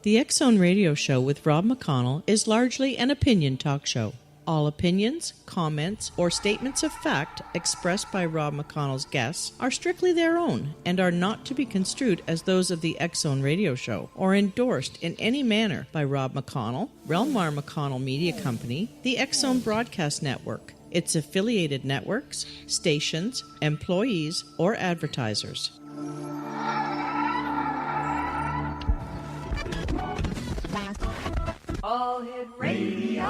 The X Zone Radio Show with Rob McConnell is largely an opinion talk show. All opinions, comments, or statements of fact expressed by Rob McConnell's guests are strictly their own and are not to be construed as those of the X Zone Radio Show or endorsed in any manner by Rob McConnell, rel-mar McConnell Media Company, the X Zone Broadcast Network, its affiliated networks, stations, employees, or advertisers. All Hit Radio.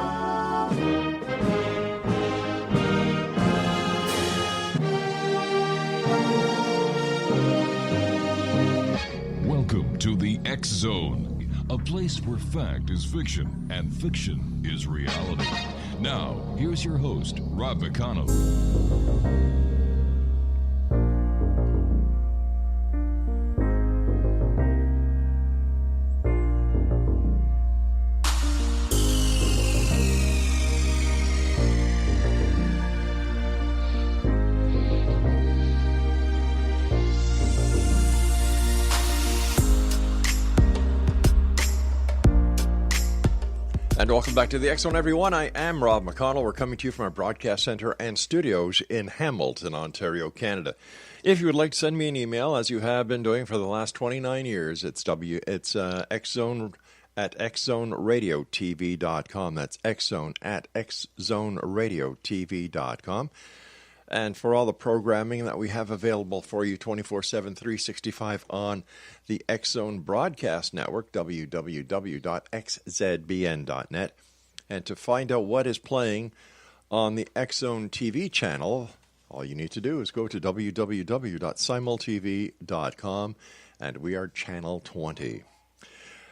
Welcome to the X Zone, a place where fact is fiction and fiction is reality. Now, here's your host, Rob McConnell. And welcome back to the X Zone, everyone. I am Rob McConnell. We're coming to you from our broadcast center and studios in Hamilton, Ontario, Canada. If you would like to send me an email, as you have been doing for the last 29 years, it's xzone at xzoneradiotv.com. That's xzone at xzoneradiotv.com. And for all the programming that we have available for you 24/7, 365 on the X Zone Broadcast Network, www.xzbn.net. And to find out what is playing on the X Zone TV channel, all you need to do is go to www.simultv.com, and we are channel 20.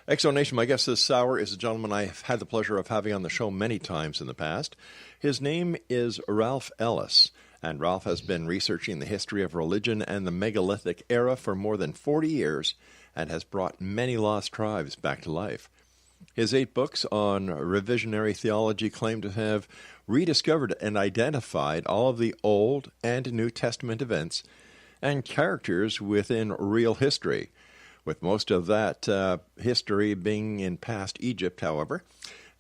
X Zone Nation, my guest this hour is a gentleman I've had the pleasure of having on the show many times in the past. His name is Ralph Ellis. And Ralph has been researching the history of religion and the megalithic era for more than 40 years and has brought many lost tribes back to life. His 8 books on revisionary theology claim to have rediscovered and identified all of the Old and New Testament events and characters within real history, with most of that history being in past Egypt, however.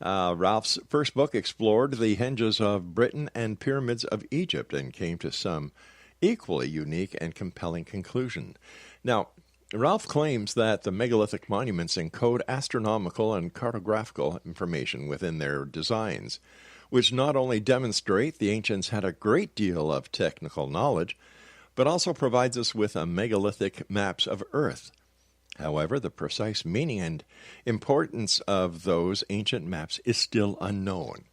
Ralph's first book explored the hinges of Britain and pyramids of Egypt and came to some equally unique and compelling conclusion. Now, Ralph claims that the megalithic monuments encode astronomical and cartographical information within their designs, which not only demonstrate the ancients had a great deal of technical knowledge, but also provides us with a megalithic maps of Earth. However, the precise meaning and importance of those ancient maps is still unknown.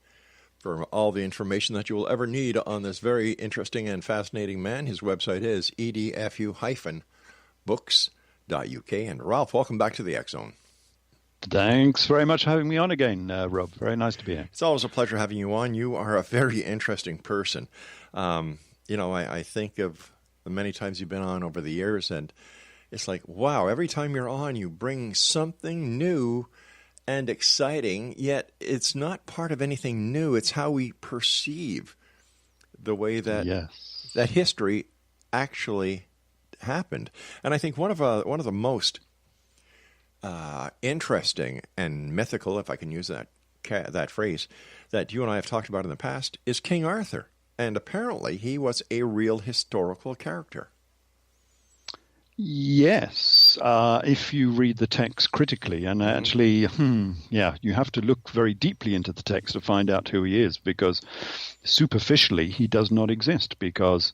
For all the information that you will ever need on this very interesting and fascinating man, his website is edfu-books.uk. And Ralph, welcome back to the X Zone. Thanks very much for having me on again, Rob. Very nice to be here. It's always a pleasure having you on. You are a very interesting person. I think of the many times you've been on over the years, and it's like, wow, every time you're on, you bring something new and exciting, yet it's not part of anything new. It's how we perceive the way that that history actually happened. And I think one of the most interesting and mythical, if I can use that phrase, that you and I have talked about in the past is King Arthur. And apparently he was a real historical character. Yes, if you read the text critically, and actually, you have to look very deeply into the text to find out who he is, because superficially he does not exist, because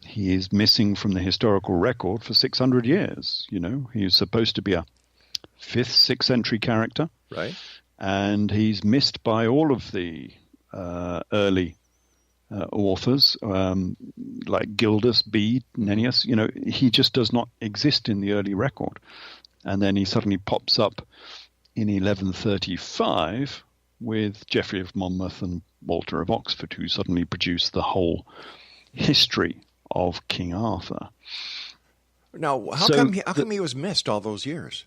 he is missing from the historical record for 600 years. You know, he was supposed to be a 5th, 6th century character, right? And he's missed by all of the early authors like Gildas, Bede, Nennius. You know, he just does not exist in the early record. And then he suddenly pops up in 1135 with Geoffrey of Monmouth and Walter of Oxford, who suddenly produced the whole history of King Arthur. Now, how come he was missed all those years?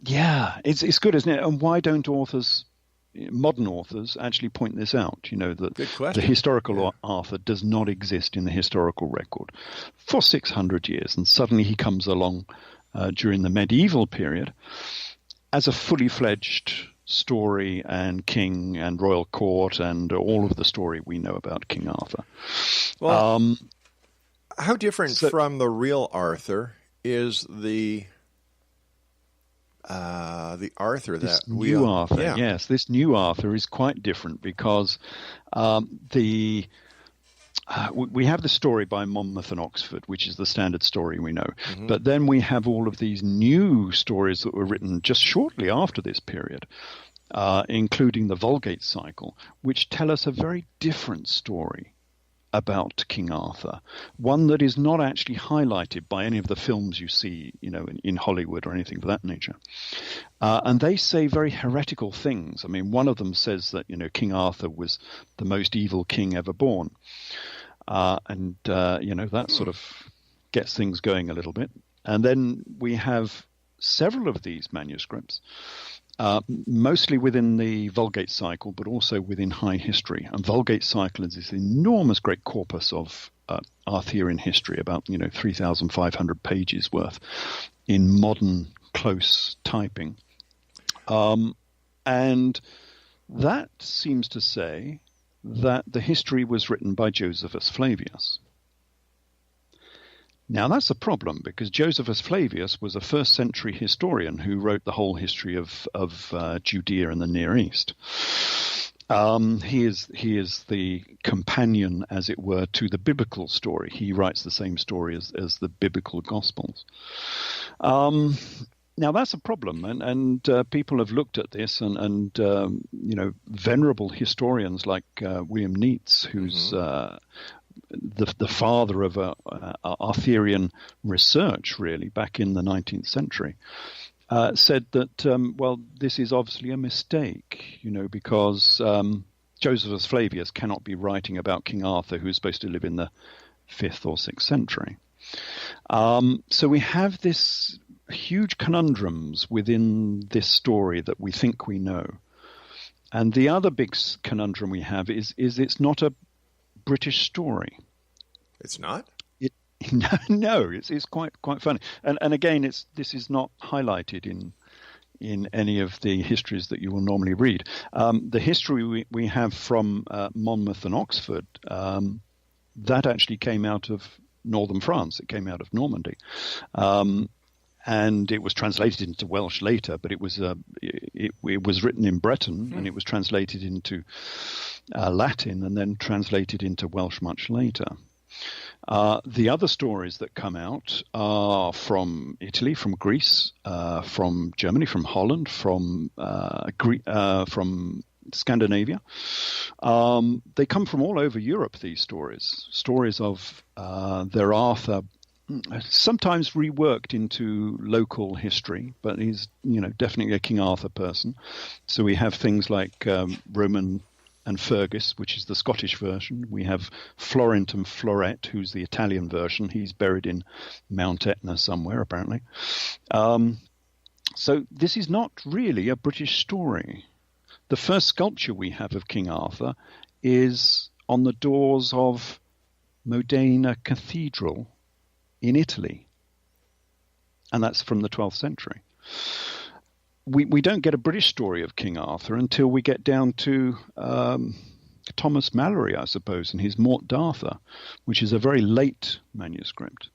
Yeah, it's good, isn't it? And why don't modern authors actually point this out? You know, that the historical Arthur does not exist in the historical record for 600 years, and suddenly he comes along during the medieval period. as a fully fledged story and king and royal court and all of the story we know about King Arthur. Well, how different from the real Arthur is the Arthur this that new Arthur? Yeah. Yes, this new Arthur is quite different because we have the story by Monmouth and Oxford, which is the standard story we know. Mm-hmm. But then we have all of these new stories that were written just shortly after this period, including the Vulgate cycle, which tell us a very different story about King Arthur, one that is not actually highlighted by any of the films you see, in Hollywood or anything of that nature. And they say very heretical things. I mean, one of them says that, King Arthur was the most evil king ever born. That sort of gets things going a little bit. And then we have several of these manuscripts, mostly within the Vulgate cycle, but also within High History. And Vulgate cycle is this enormous great corpus of Arthurian history, about 3,500 pages worth in modern close typing. And that seems to say that the history was written by Josephus Flavius. Now, that's a problem because Josephus Flavius was a first century historian who wrote the whole history of Judea and the Near East. He is the companion, as it were, to the biblical story. He writes the same story as the biblical Gospels. Now, that's a problem, and people have looked at this, and venerable historians like William Neitz, who's the father of Arthurian research, really, back in the 19th century, said that, this is obviously a mistake, because Josephus Flavius cannot be writing about King Arthur, who's supposed to live in the 5th or 6th century. So we have this huge conundrums within this story that we think we know. And the other big conundrum we have is it's not a British story. It's not? No, it's quite funny. And again, this is not highlighted in any of the histories that you will normally read. The history we have from Monmouth and Oxford, that actually came out of northern France. It came out of Normandy. And it was translated into Welsh later, but it was written in Breton, and it was translated into Latin and then translated into Welsh much later. The other stories that come out are from Italy, from Greece, from Germany, from Holland, from Scandinavia. They come from all over Europe, these stories of their Arthur, sometimes reworked into local history, but he's definitely a King Arthur person. So we have things like Roman and Fergus, which is the Scottish version. We have Florent and Floret, who's the Italian version. He's buried in Mount Etna somewhere, apparently. So this is not really a British story. The first sculpture we have of King Arthur is on the doors of Modena Cathedral in Italy, and that's from the 12th century. We don't get a British story of King Arthur until we get down to Thomas Mallory, I suppose, and his Morte d'Arthur, which is a very late manuscript.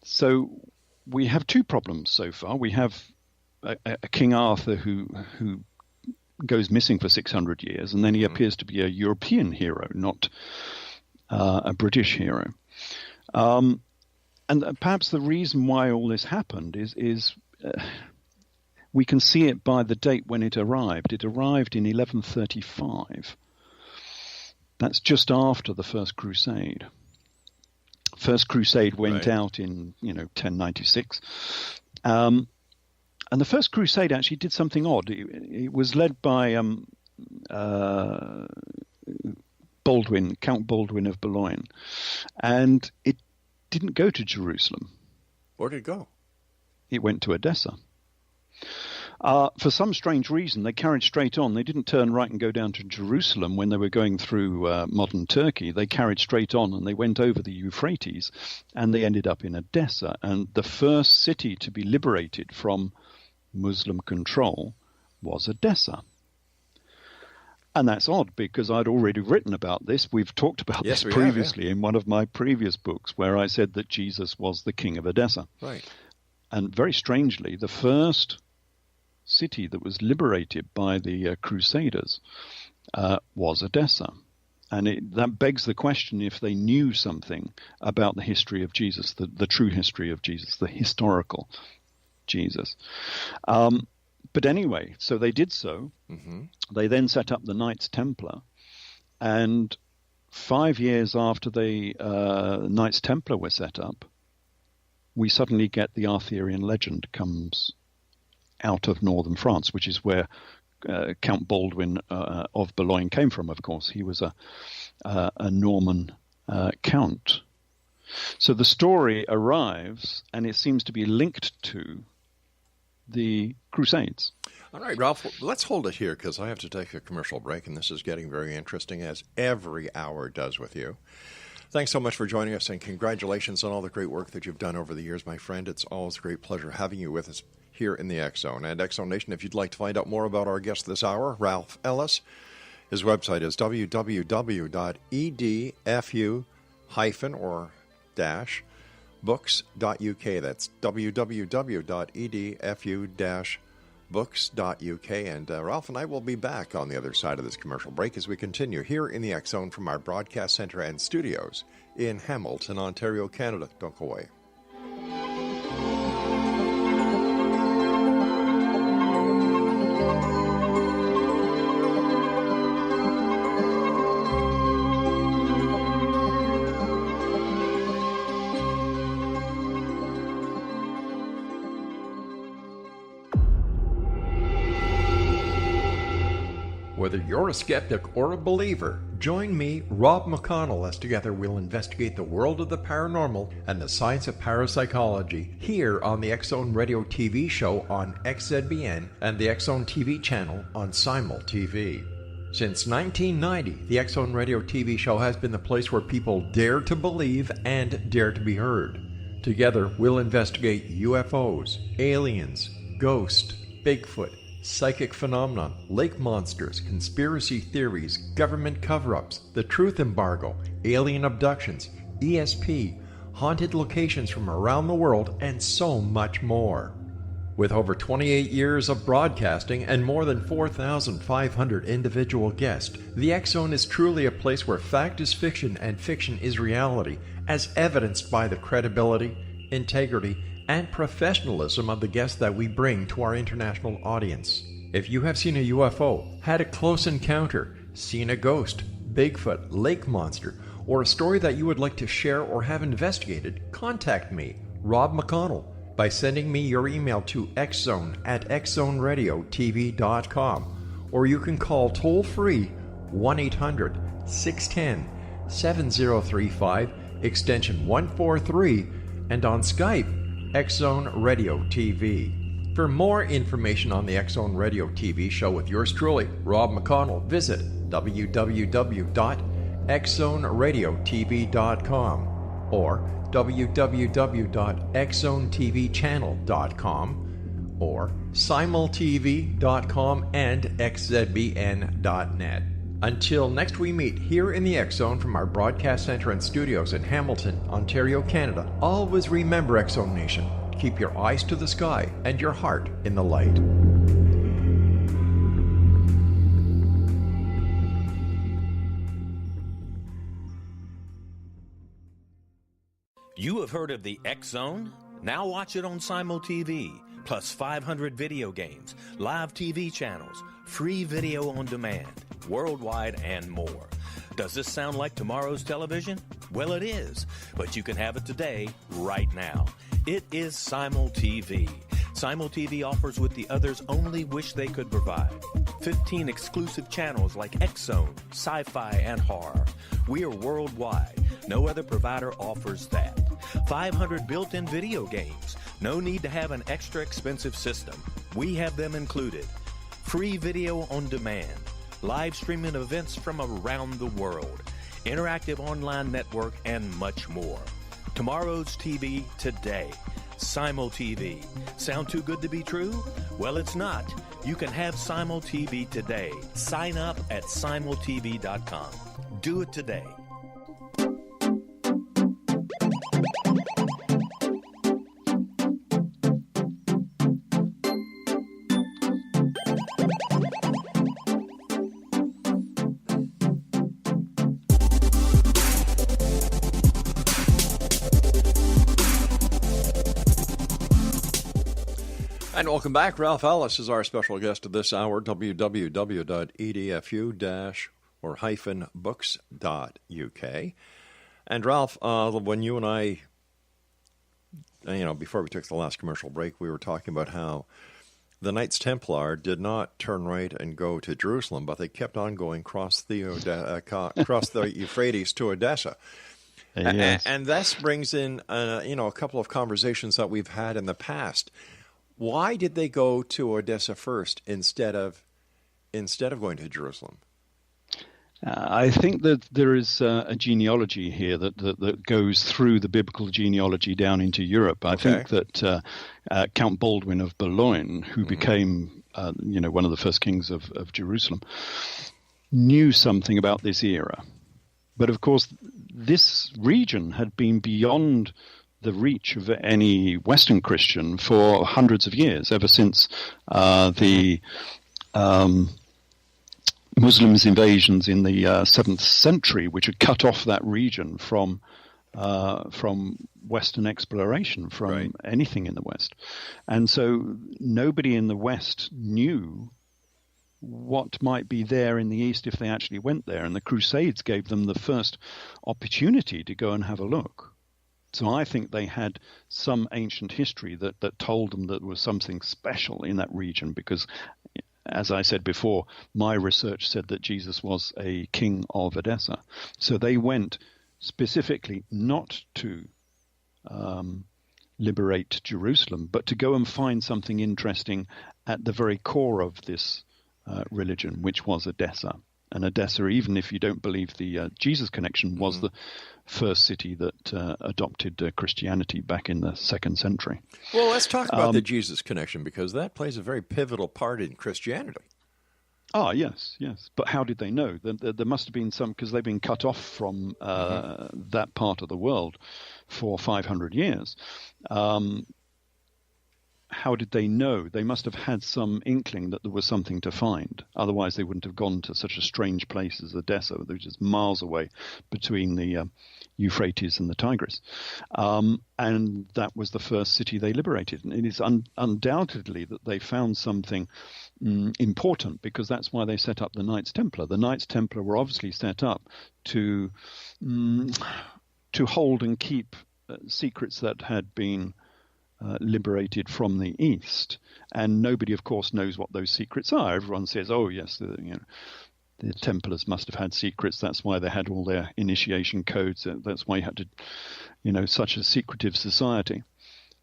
So we have two problems so far. We have a King Arthur who goes missing for 600 years, and then he appears to be a European hero, not a British hero. And perhaps the reason why all this happened is we can see it by the date when it arrived. It arrived in 1135. That's just after the First Crusade. First Crusade went out in 1096. And the First Crusade actually did something odd. It was led by Baldwin, Count Baldwin of Boulogne. And it didn't go to Jerusalem. Where did it go? It went to Edessa. For some strange reason, they carried straight on. They didn't turn right and go down to Jerusalem when they were going through modern Turkey. They carried straight on and they went over the Euphrates, and they ended up in Edessa. And the first city to be liberated from Muslim control was Edessa. And that's odd because I'd already written about this. We've talked about this previously in one of my previous books where I said that Jesus was the king of Edessa. Right. And very strangely, the first city that was liberated by the Crusaders was Edessa. And that begs the question if they knew something about the history of Jesus, the true history of Jesus, the historical Jesus. But anyway, so they did so. Mm-hmm. They then set up the Knights Templar. And 5 years after the Knights Templar were set up, we suddenly get the Arthurian legend comes out of northern France, which is where Count Baldwin of Boulogne came from, of course. He was a Norman count. So the story arrives, and it seems to be linked to the Crusades. All right, Ralph, let's hold it here because I have to take a commercial break, and this is getting very interesting, as every hour does with you. Thanks so much for joining us, and congratulations on all the great work that you've done over the years, my friend. It's always a great pleasure having you with us here in the X Zone. And X Zone Nation, if you'd like to find out more about our guest this hour, Ralph Ellis, his website is www.edfu-books.uk. That's www.edfu-books.uk. And Ralph and I will be back on the other side of this commercial break as we continue here in the X Zone from our broadcast center and studios in Hamilton, Ontario, Canada. Don't go away. Whether you're a skeptic or a believer, join me, Rob McConnell, as together we'll investigate the world of the paranormal and the science of parapsychology here on the X Zone Radio TV show on XZBN and the X Zone TV channel on Simul TV. Since 1990, the X Zone Radio TV show has been the place where people dare to believe and dare to be heard. Together, we'll investigate UFOs, aliens, ghosts, Bigfoot, psychic phenomenon, lake monsters, conspiracy theories, government cover-ups, the truth embargo, alien abductions, ESP, haunted locations from around the world, and so much more. With over 28 years of broadcasting and more than 4,500 individual guests, the X Zone is truly a place where fact is fiction and fiction is reality, as evidenced by the credibility, integrity, and professionalism of the guests that we bring to our international audience. If you have seen a UFO, had a close encounter, seen a ghost, Bigfoot, lake monster, or a story that you would like to share or have investigated, contact me, Rob McConnell, by sending me your email to xzone@xzoneradiotv.com, or you can call toll-free 1-800-610-7035, extension 143, and on Skype, X Zone Radio TV. For more information on the X Zone Radio TV show with yours truly, Rob McConnell, visit www.xzoneradiotv.com or www.xzonetvchannel.com or simultv.com and xzbn.net. Until next we meet here in the X Zone from our broadcast center and studios in Hamilton, Ontario, Canada, always remember, X Zone Nation, keep your eyes to the sky and your heart in the light. You have heard of the X Zone? Now watch it on Simul TV, plus 500 video games, live TV channels, free video on demand, worldwide, and more. Does this sound like tomorrow's television? Well, it is, but you can have it today, right now. It is Simul TV. Simul TV offers what the others only wish they could provide. 15 exclusive channels like X Zone, sci-fi, and horror. We are worldwide. No other provider offers that. 500 built-in video games. No need to have an extra expensive system. We have them included. Free video on demand. Live streaming events from around the world. Interactive online network and much more. Tomorrow's TV today. Simul TV. Sound too good to be true? Well, it's not. You can have Simul TV today. Sign up at simultv.com. Do it today. And welcome back. Ralph Ellis is our special guest of this hour, www.edfu-books.uk. And Ralph, when you and I, before we took the last commercial break, we were talking about how the Knights Templar did not turn right and go to Jerusalem, but they kept on going across the Euphrates to Odessa. Yes. And this brings in, a couple of conversations that we've had in the past. Why did they go to Odessa first instead of going to Jerusalem? I think that there is a genealogy here that goes through the biblical genealogy down into Europe. I think that Count Baldwin of Boulogne, who became one of the first kings of Jerusalem, knew something about this era. But of course, this region had been beyond the reach of any Western Christian for hundreds of years, ever since the Muslims' invasions in the 7th century, which had cut off that region from Western exploration, from anything in the West. And so nobody in the West knew what might be there in the East if they actually went there. And the Crusades gave them the first opportunity to go and have a look. So I think they had some ancient history that told them that there was something special in that region because, as I said before, my research said that Jesus was a king of Edessa. So they went specifically not to liberate Jerusalem, but to go and find something interesting at the very core of this religion, which was Edessa. And Edessa, even if you don't believe the Jesus connection, was the first city that adopted Christianity back in the 2nd century. Well, let's talk about the Jesus connection, because that plays a very pivotal part in Christianity. Ah, yes. But how did they know? There must have been some, because they've been cut off from that part of the world for 500 years. How did they know? They must have had some inkling that there was something to find. Otherwise, they wouldn't have gone to such a strange place as Odessa. They're just miles away between the Euphrates and the Tigris. And that was the first city they liberated. And it is undoubtedly that they found something important, because that's why they set up the Knights Templar. The Knights Templar were obviously set up to hold and keep secrets that had been liberated from the East, and nobody, of course, knows what those secrets are. Everyone says, "Oh, yes, the Templars must have had secrets. That's why they had all their initiation codes. That's why you had to, such a secretive society."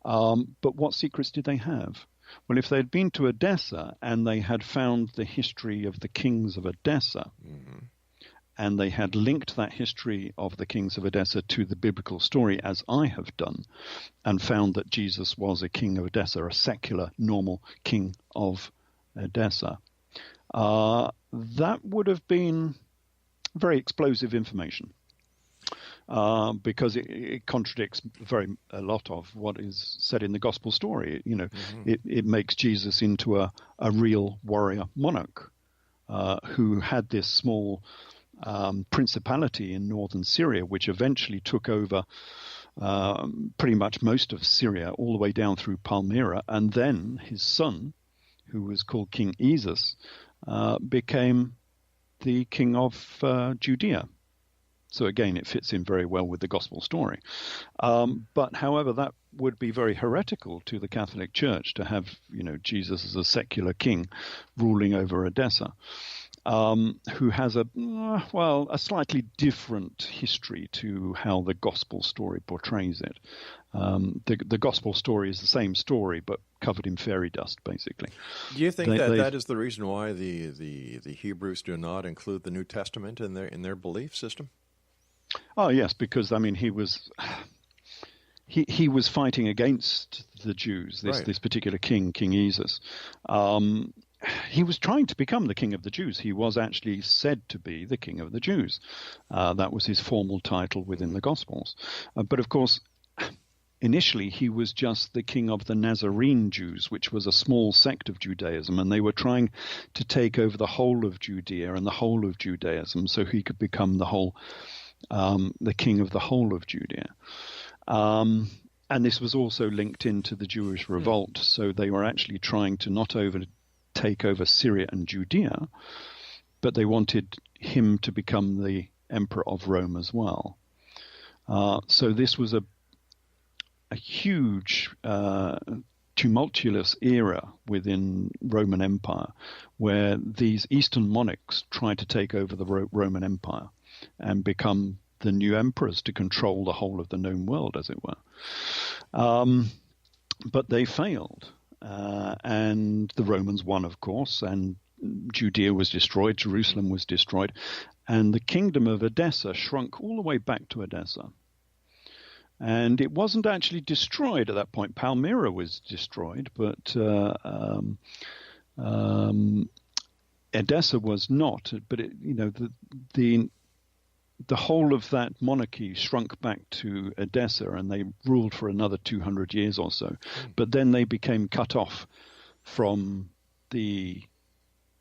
But what secrets did they have? Well, if they had been to Edessa and they had found the history of the kings of Edessa, and they had linked that history of the kings of Edessa to the biblical story, as I have done, and found that Jesus was a king of Edessa, a secular, normal king of Edessa, that would have been very explosive information, because it contradicts a lot of what is said in the gospel story. It makes Jesus into a real warrior monarch who had this small principality in northern Syria, which eventually took over pretty much most of Syria, all the way down through Palmyra. And then his son, who was called King Esus, became the king of Judea. So again, it fits in very well with the gospel story. But however, that would be very heretical to the Catholic Church to have, Jesus as a secular king ruling over Edessa. Who has a slightly different history to how the gospel story portrays it. The gospel story is the same story, but covered in fairy dust, basically. Do you think that is the reason why the Hebrews do not include the New Testament in their belief system? Oh yes, because he was fighting against the Jews, Right. this particular king, King Jesus. He was trying to become the king of the Jews. He was actually said to be the king of the Jews. That was his formal title within the Gospels. But of course, initially he was just the king of the Nazarene Jews, which was a small sect of Judaism, and they were trying to take over the whole of Judea and the whole of Judaism, so he could become the king of the whole of Judea. And this was also linked into the Jewish revolt, so they were actually trying to not take over Syria and Judea, but they wanted him to become the emperor of Rome as well. So this was a huge tumultuous era within Roman Empire, where these Eastern monarchs tried to take over the Roman Empire and become the new emperors to control the whole of the known world, as it were. But they failed. And the Romans won, of course, and Judea was destroyed, Jerusalem was destroyed, and the kingdom of Edessa shrunk all the way back to Edessa. And it wasn't actually destroyed at that point. Palmyra was destroyed, but Edessa was not. But the whole of that monarchy shrunk back to Edessa, and they ruled for another 200 years or so. But then they became cut off from the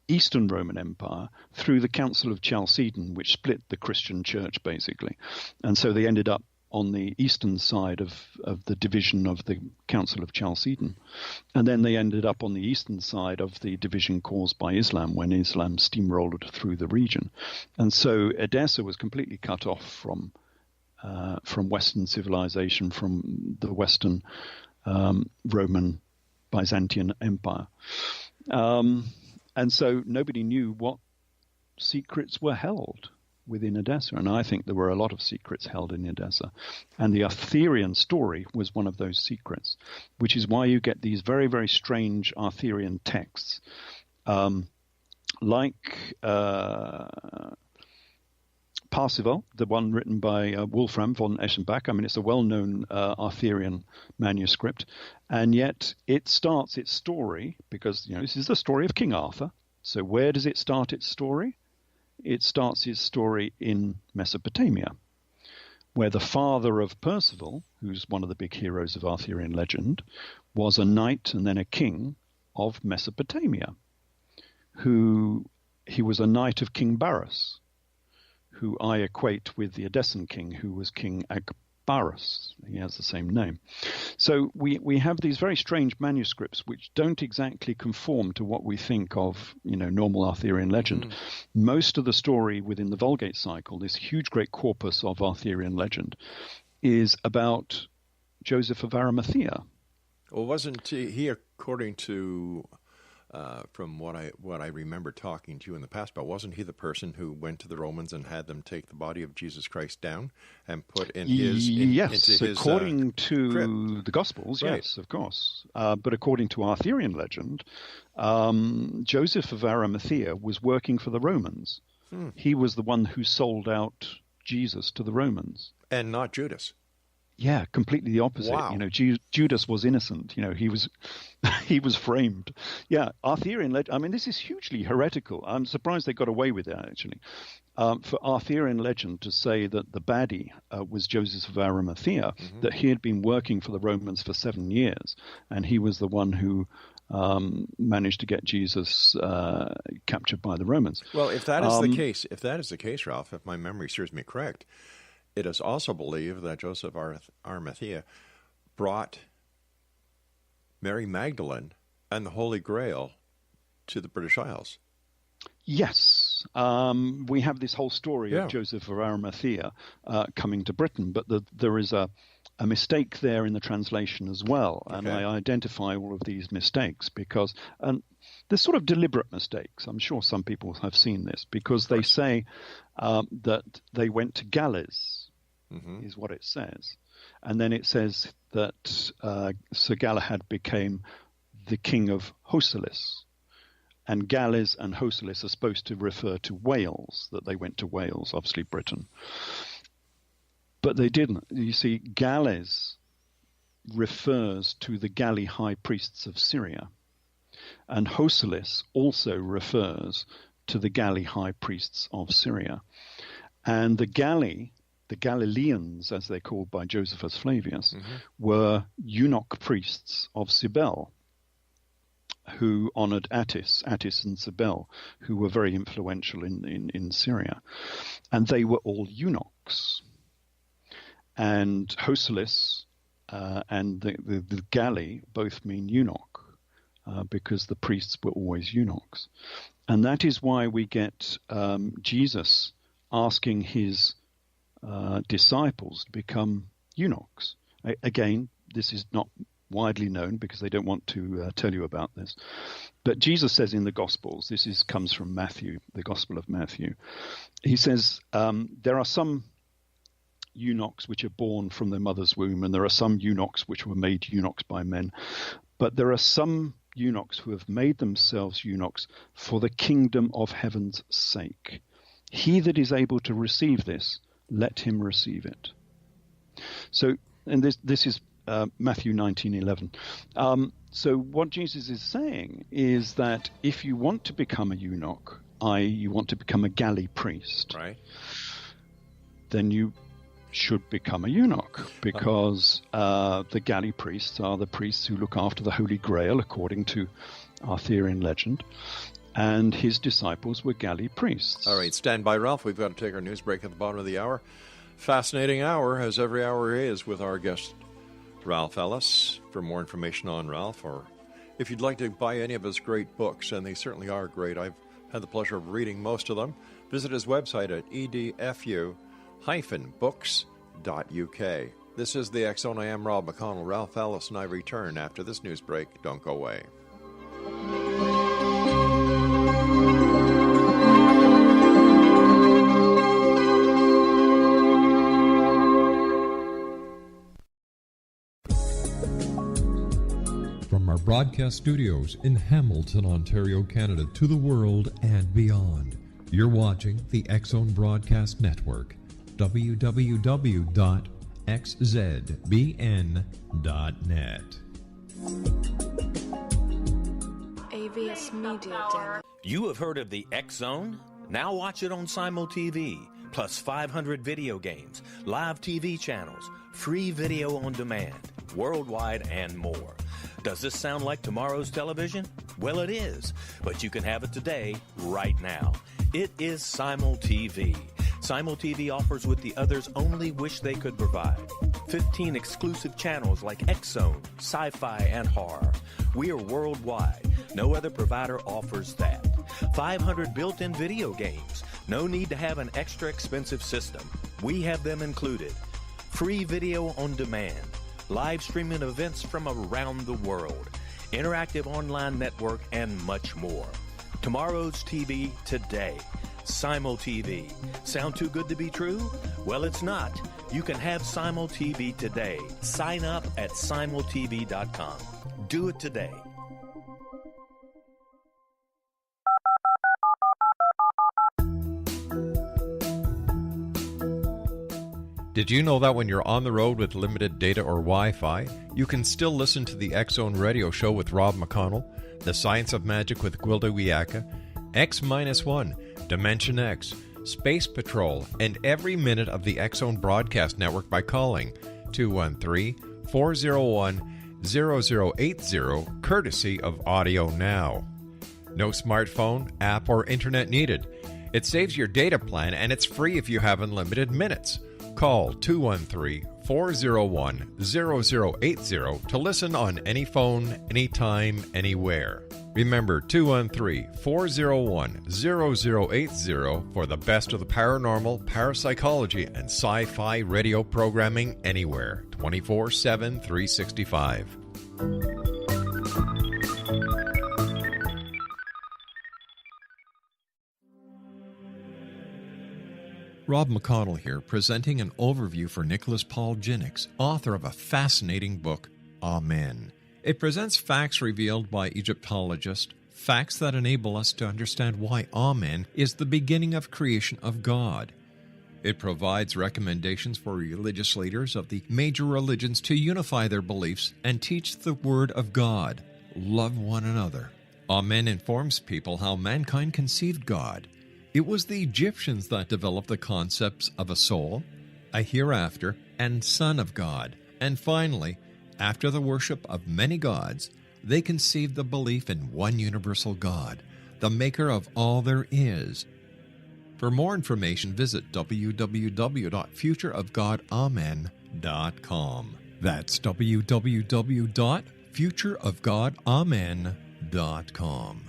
Eastern Roman Empire through the Council of Chalcedon, which split the Christian church, basically. And so they ended up on the eastern side of the division of the Council of Chalcedon. And then they ended up on the eastern side of the division caused by Islam when Islam steamrolled through the region. And so Edessa was completely cut off from Western civilization, from the Western Roman Byzantine Empire. And so nobody knew what secrets were held within Edessa, and I think there were a lot of secrets held in Edessa. And the Arthurian story was one of those secrets, which is why you get these very, very strange Arthurian texts, like Parsifal, the one written by Wolfram von Eschenbach. I mean, it's a well-known Arthurian manuscript, and yet it starts its story, because this is the story of King Arthur. So where does it start its story? It starts its story in Mesopotamia, where the father of Percival, who's one of the big heroes of Arthurian legend, was a knight and then a king of Mesopotamia. He was a knight of King Barus, who I equate with the Edessan king, who was King Agbarus. He has the same name. So we have these very strange manuscripts which don't exactly conform to what we think of, normal Arthurian legend. Most of the story within the Vulgate cycle, this huge great corpus of Arthurian legend, is about Joseph of Arimathea. Well, wasn't he, according to from what I remember talking to you in the past about, wasn't he the person who went to the Romans and had them take the body of Jesus Christ down and put in his into his according to crypt? the Gospels, Right. yes, of course. But according to Arthurian legend, Joseph of Arimathea was working for the Romans. He was the one who sold out Jesus to the Romans. And not Judas. Yeah, completely the opposite. Wow. Judas was innocent. He was framed. Yeah, Arthurian legend. I mean, this is hugely heretical. I'm surprised they got away with it, actually. For Arthurian legend to say that the baddie was Joseph of Arimathea, that he had been working for the Romans for 7 years, and he was the one who managed to get Jesus captured by the Romans. Well, if that is the case, Ralph, if my memory serves me correct, it is also believed that Joseph Arimathea brought Mary Magdalene and the Holy Grail to the British Isles. Yes. We have this whole story of Joseph of Arimathea coming to Britain, but there is a mistake there in the translation as well. Okay. And I identify all of these mistakes because they're sort of deliberate mistakes. I'm sure some people have seen this, because they say that they went to Galles, is what it says. And then it says that Sir Galahad became the king of Hosalis. And Galles and Hosalis are supposed to refer to Wales, that they went to Wales, obviously Britain. But they didn't. You see, Galles refers to the galley high priests of Syria, and Hosalis also refers to the galley high priests of Syria. And the Galileans, as they're called by Josephus Flavius, were eunuch priests of Cybele, who honored Attis and Cybele, who were very influential in Syria. And they were all eunuchs. And Hosalis and the galley both mean eunuch, because the priests were always eunuchs. And that is why we get Jesus asking his disciples to become eunuchs. Again, this is not widely known because they don't want to tell you about this. But Jesus says in the Gospels, comes from Matthew, the Gospel of Matthew. He says, there are some eunuchs which are born from their mother's womb, and there are some eunuchs which were made eunuchs by men. But there are some eunuchs who have made themselves eunuchs for the kingdom of heaven's sake. He that is able to receive this, let him receive it. So, and this is Matthew 19:11. So what Jesus is saying is that if you want to become a eunuch, i.e. you want to become a galley priest, right, then you should become a eunuch, because the galley priests are the priests who look after the Holy Grail, according to Arthurian legend, and his disciples were galley priests. All right, stand by, Ralph. We've got to take our news break at the bottom of the hour. Fascinating hour, as every hour is, with our guest, Ralph Ellis. For more information on Ralph, or if you'd like to buy any of his great books, and they certainly are great, I've had the pleasure of reading most of them, visit his website at edfu-books.uk. This is the X Zone. I am Rob McConnell. Ralph Ellis and I return after this news break. Don't go away. From our broadcast studios in Hamilton, Ontario, Canada, to the world and beyond, you're watching the X Zone Broadcast Network, www.xzbn.net. AVS Media Den. You have heard of the X Zone? Now watch it on Simul TV, plus 500 video games, live TV channels, free video on demand, worldwide, and more. Does this sound like tomorrow's television? Well, it is, but you can have it today, right now. It is Simul TV. Simul TV offers what the others only wish they could provide. 15 exclusive channels like X-Zone, Sci-Fi, and Horror. We are worldwide. No other provider offers that. 500 built-in video games. No need to have an extra expensive system. We have them included. Free video on demand. Live streaming events from around the world. Interactive online network, and much more. Tomorrow's TV today. Simul TV. Sound too good to be true? Well, it's not. You can have Simul TV today. Sign up at simultv.com. Do it today. Did you know that when you're on the road with limited data or Wi-Fi, you can still listen to the X-Zone Radio Show with Rob McConnell, The Science of Magic with Gwilda Wiyaka, X-1, Dimension X, Space Patrol, and every minute of the X-Zone Broadcast Network by calling 213-401-0080, courtesy of Audio Now. No smartphone, app, or internet needed. It saves your data plan, and it's free if you have unlimited minutes. Call 213-401-0080 to listen on any phone, anytime, anywhere. Remember 213-401-0080 for the best of the paranormal, parapsychology, and sci-fi radio programming anywhere, 24/7, 365. Rob McConnell here, presenting an overview for Nicholas Paul Jennings, author of a fascinating book, Amen. It presents facts revealed by Egyptologists, facts that enable us to understand why Amen is the beginning of creation of God. It provides recommendations for religious leaders of the major religions to unify their beliefs and teach the Word of God. Love one another. Amen informs people how mankind conceived God. It was the Egyptians that developed the concepts of a soul, a hereafter, and Son of God. And finally, after the worship of many gods, they conceived the belief in one universal God, the maker of all there is. For more information, visit www.futureofgodamen.com. That's www.futureofgodamen.com.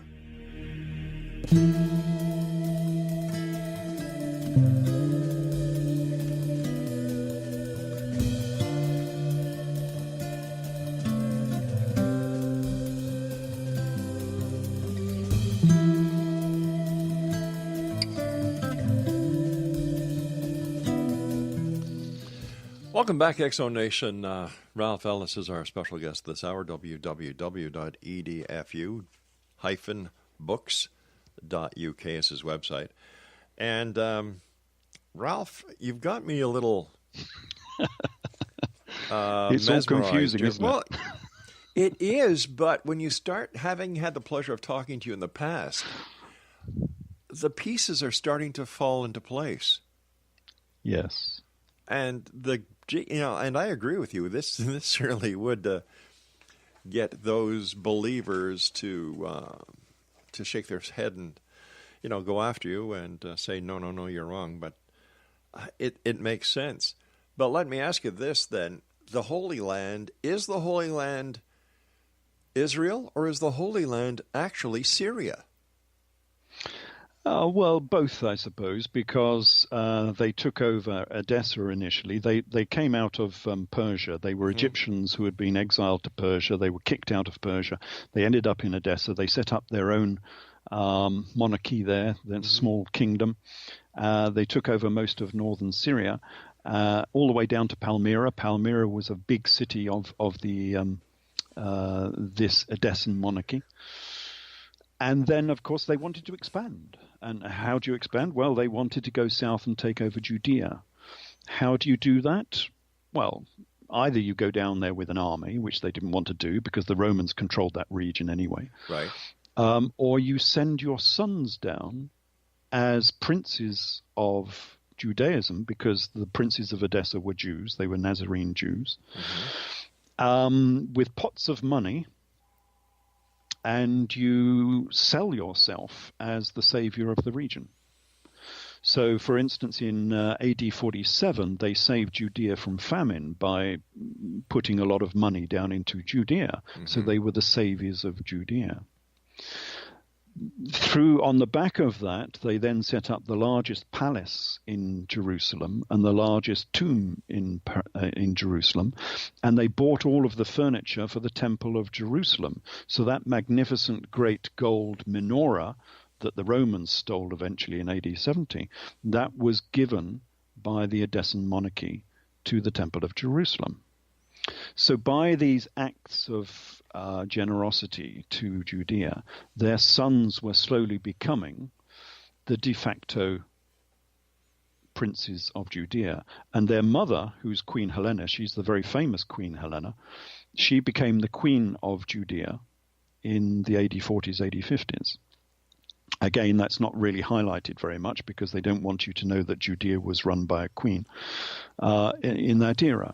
Welcome back, Exo Nation. Ralph Ellis is our special guest this hour. www.edfu-books.uk is his website. And Ralph, you've got me a little it's all confusing, isn't it? Well, it is, but when you start having had the pleasure of talking to you in the past, the pieces are starting to fall into place. Yes. And and I agree with you. This certainly would get those believers to shake their head and go after you and say no, you're wrong. But it makes sense. But let me ask you this then: the Holy Land, is the Holy Land Israel, or is the Holy Land actually Syria? Well, both, I suppose, because they took over Edessa initially. They came out of Persia. They were Egyptians who had been exiled to Persia. They were kicked out of Persia. They ended up in Edessa. They set up their own monarchy there, their small kingdom. They took over most of northern Syria, all the way down to Palmyra. Palmyra was a big city of the this Edessan monarchy. And then, of course, they wanted to expand. And how do you expand? Well, they wanted to go south and take over Judea. How do you do that? Well, either you go down there with an army, which they didn't want to do because the Romans controlled that region anyway. Right. Or you send your sons down as princes of Judaism, because the princes of Edessa were Jews. They were Nazarene Jews. With pots of money. And you sell yourself as the savior of the region. So, for instance, in AD 47, they saved Judea from famine by putting a lot of money down into Judea. So they were the saviors of Judea. On the back of that, they then set up the largest palace in Jerusalem and the largest tomb in Jerusalem, and they bought all of the furniture for the Temple of Jerusalem. So that magnificent great gold menorah that the Romans stole eventually in AD 70, that was given by the Edessan monarchy to the Temple of Jerusalem. So by these acts of generosity to Judea, their sons were slowly becoming the de facto princes of Judea. And their mother, who's Queen Helena, she's the very famous Queen Helena, she became the queen of Judea in the AD 40s, AD 50s. Again, that's not really highlighted very much because they don't want you to know that Judea was run by a queen in that era.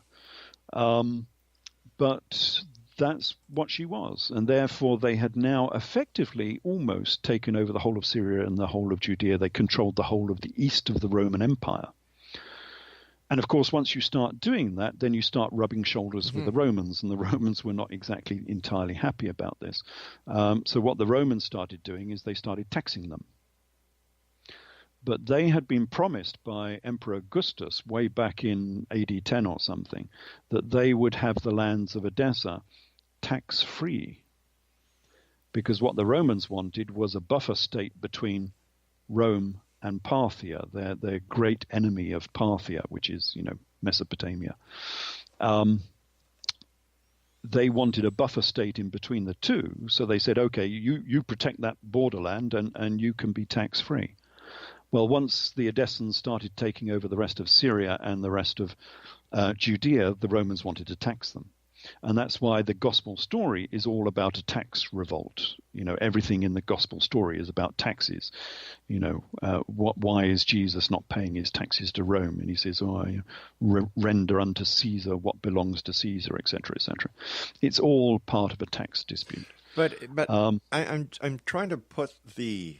But that's what she was, and therefore they had now effectively almost taken over the whole of Syria and the whole of Judea. They controlled the whole of the east of the Roman Empire. And of course, once you start doing that, then you start rubbing shoulders with the Romans, and the Romans were not exactly entirely happy about this. So what the Romans started doing is they started taxing them. But they had been promised by Emperor Augustus way back in AD 10 or something that they would have the lands of Edessa tax-free. Because what the Romans wanted was a buffer state between Rome and Parthia, their great enemy of Parthia, which is, Mesopotamia. They wanted a buffer state in between the two. So they said, okay, you protect that borderland and you can be tax-free. Well, once the Edessans started taking over the rest of Syria and the rest of Judea, the Romans wanted to tax them. And that's why the gospel story is all about a tax revolt. Everything in the gospel story is about taxes. Why is Jesus not paying his taxes to Rome? And he says, I render unto Caesar what belongs to Caesar, etc., etc. It's all part of a tax dispute. But I'm trying to put the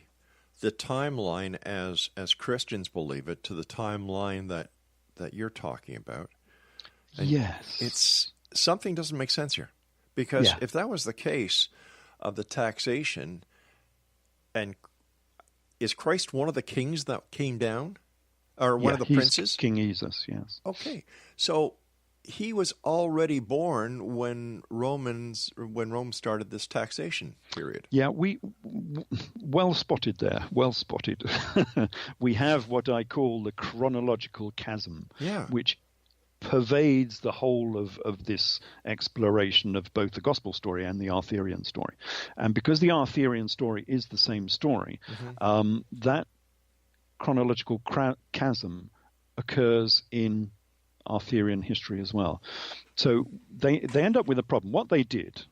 timeline as Christians believe it to the timeline that you're talking about. And yes. Something doesn't make sense here, because if that was the case of the taxation, and is Christ one of the kings that came down, or one of the princes? King Jesus, yes. Okay, so he was already born when Rome started this taxation period. Yeah, well spotted there. Well spotted. We have what I call the chronological chasm, which pervades the whole of this exploration of both the gospel story and the Arthurian story. And because the Arthurian story is the same story, that chronological chasm occurs in Arthurian history as well. So they end up with a problem. What they did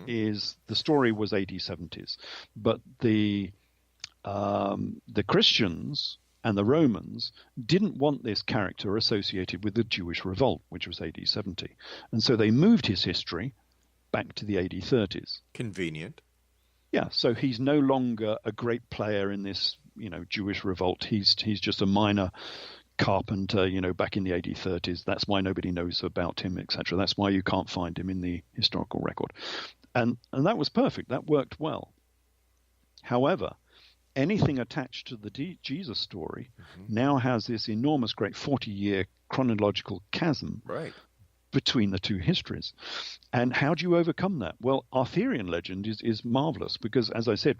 is the story was AD 70s, but the Christians and the Romans didn't want this character associated with the Jewish revolt, which was AD 70. And so they moved his history back to the AD 30s. Convenient. Yeah, so he's no longer a great player in this, Jewish revolt. He's just a minor carpenter, back in the AD 30s. That's why nobody knows about him, etc. That's why you can't find him in the historical record. And that was perfect. That worked well. However, anything attached to the Jesus story now has this enormous, great 40-year chronological chasm between the two histories. And how do you overcome that? Well, Arthurian legend is marvelous because, as I said,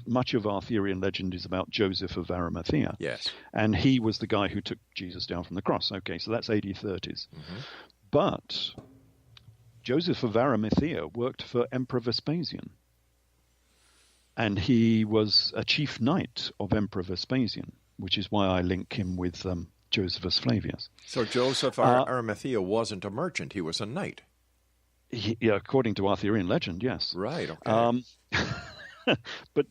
much of Arthurian legend is about Joseph of Arimathea. Yes. And he was the guy who took Jesus down from the cross. Okay, so that's AD 30s. But Joseph of Arimathea worked for Emperor Vespasian. And he was a chief knight of Emperor Vespasian, which is why I link him with Josephus Flavius. So Joseph Arimathea wasn't a merchant; he was a knight. According to Arthurian legend, yes. Right. Okay. But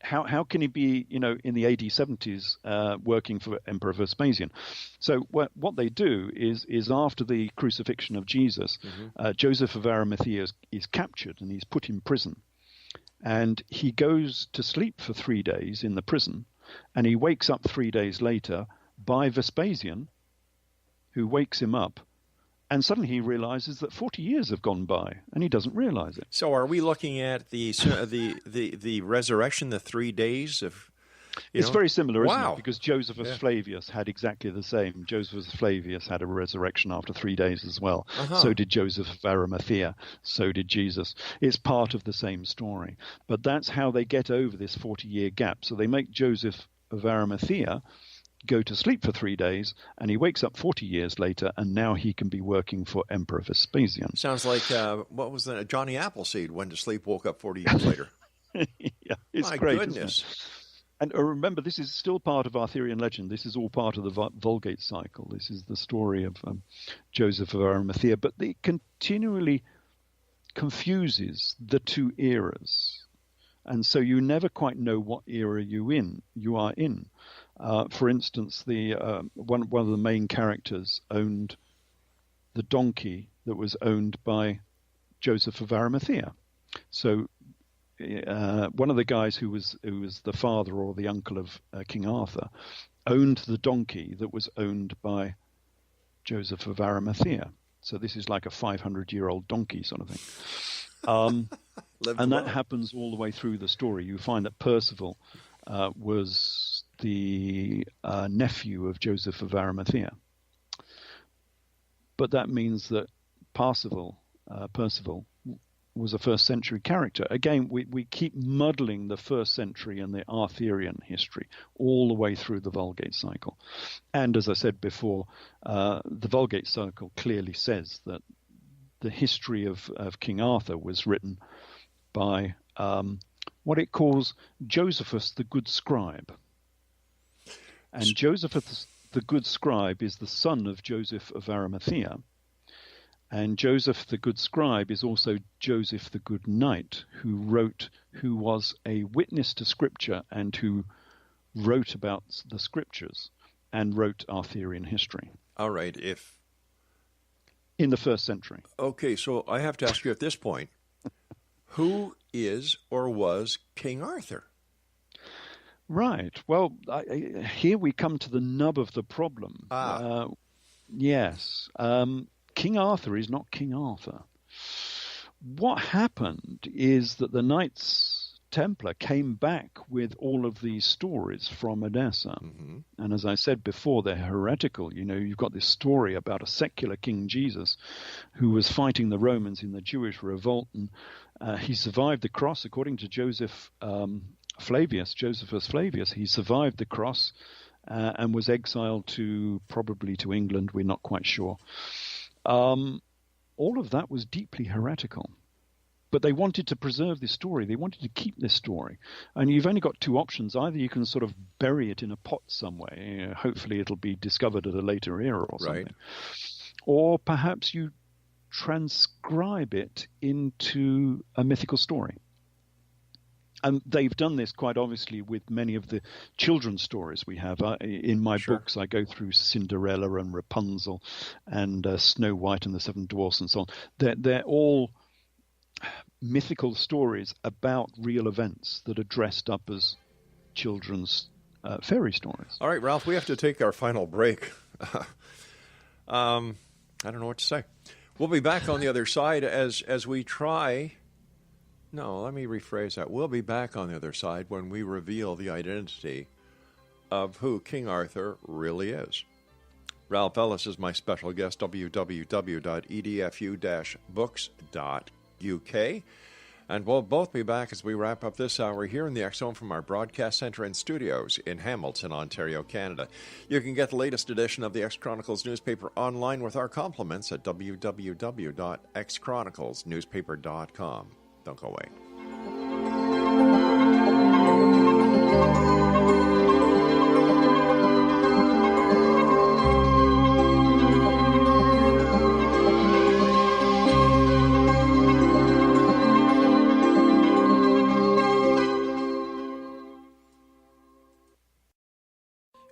how can he be, in the AD 70s, working for Emperor Vespasian? So what they do is after the crucifixion of Jesus, Joseph of Arimathea is captured and he's put in prison. And he goes to sleep for 3 days in the prison, and he wakes up 3 days later by Vespasian, who wakes him up, and suddenly he realizes that 40 years have gone by, and he doesn't realize it. So are we looking at the resurrection, the 3 days of... It's very similar, isn't it? Because Josephus Flavius had exactly the same. Josephus Flavius had a resurrection after 3 days as well. So did Joseph of Arimathea. So did Jesus. It's part of the same story. But that's how they get over this 40-year gap. So they make Joseph of Arimathea go to sleep for 3 days, and he wakes up 40 years later, and now he can be working for Emperor Vespasian. Sounds like, what was that? Johnny Appleseed went to sleep, woke up 40 years later. It's My great, goodness. isn't it? And remember, this is still part of Arthurian legend. This is all part of the Vulgate cycle. This is the story of Joseph of Arimathea. But it continually confuses the two eras. And so you never quite know what era you are in. For instance, one of the main characters owned the donkey that was owned by Joseph of Arimathea. So one of the guys who was the father or the uncle of King Arthur owned the donkey that was owned by Joseph of Arimathea. So this is like a 500-year-old donkey sort of thing. And that happens all the way through the story. You find that Percival was the nephew of Joseph of Arimathea. But that means that Percival was a first century character. Again, we keep muddling the first century and the Arthurian history all the way through the Vulgate cycle. And as I said before, the Vulgate cycle clearly says that the history of King Arthur was written by what it calls Josephus the Good Scribe. And Joseph the good scribe is the son of Joseph of Arimathea. And Joseph the good scribe is also Joseph the good knight, who was a witness to Scripture and who wrote about the Scriptures and wrote Arthurian history. All right. In the 1st century. Okay, so I have to ask you at this point, who is or was King Arthur? Right. Well, here we come to the nub of the problem. Yes. King Arthur is not King Arthur. What happened is that the Knights Templar came back with all of these stories from Edessa. Mm-hmm. And as I said before, they're heretical. You know, you've got this story about a secular King Jesus who was fighting the Romans in the Jewish revolt, and he survived the cross, according to Josephus Flavius. He survived the cross and was exiled probably to England. We're not quite sure. All of that was deeply heretical. But they wanted to preserve this story. They wanted to keep this story. And you've only got two options. Either you can sort of bury it in a pot somewhere. You know, hopefully it'll be discovered at a later era or something. Right. Or perhaps you transcribe it into a mythical story. And they've done this quite obviously with many of the children's stories we have. In my books, I go through Cinderella and Rapunzel and Snow White and the Seven Dwarfs and so on. They're all mythical stories about real events that are dressed up as children's fairy stories. All right, Ralph, we have to take our final break. I don't know what to say. We'll be back on the other side as we try... No, let me rephrase that. We'll be back on the other side when we reveal the identity of who King Arthur really is. Ralph Ellis is my special guest, www.edfu-books.uk. And we'll both be back as we wrap up this hour here in the X Zone from our broadcast center and studios in Hamilton, Ontario, Canada. You can get the latest edition of the X Chronicles newspaper online with our compliments at www.xchroniclesnewspaper.com. Don't go away.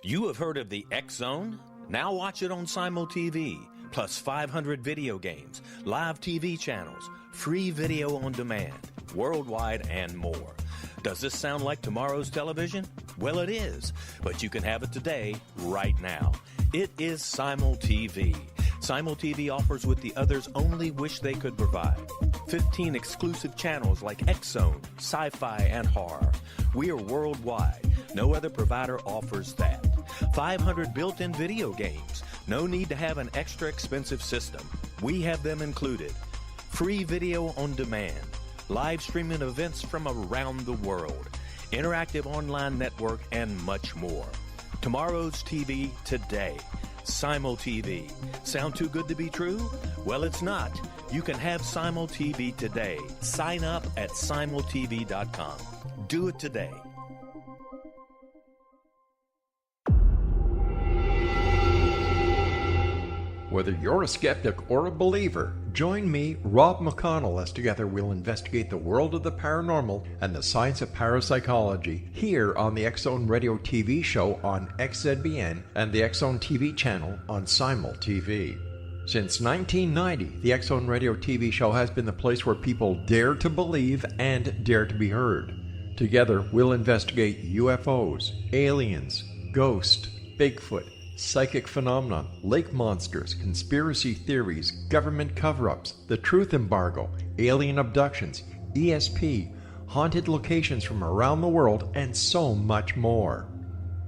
You have heard of the X Zone? Now watch it on Simul TV, plus 500 video games, live TV channels, free video on demand, worldwide, and more. Does this sound like tomorrow's television? Well, it is, but you can have it today, right now. It is Simul TV. Simul TV offers what the others only wish they could provide. 15 exclusive channels like X Zone, Sci-Fi, and Horror. We are worldwide. No other provider offers that. 500 built-in video games. No need to have an extra expensive system. We have them included. Free video on demand. Live streaming events from around the world. Interactive online network, and much more. Tomorrow's TV today. Simul TV. Sound too good to be true? Well, it's not. You can have Simul TV today. Sign up at simultv.com. Do it today. Whether you're a skeptic or a believer, join me, Rob McConnell, as together we'll investigate the world of the paranormal and the science of parapsychology here on the X Zone Radio TV show on XZBN and the X Zone TV channel on Simul TV. Since 1990, the X Zone Radio TV show has been the place where people dare to believe and dare to be heard. Together, we'll investigate UFOs, aliens, ghosts, Bigfoot, psychic phenomena, lake monsters, conspiracy theories, government cover-ups, the truth embargo, alien abductions, ESP, haunted locations from around the world, and so much more.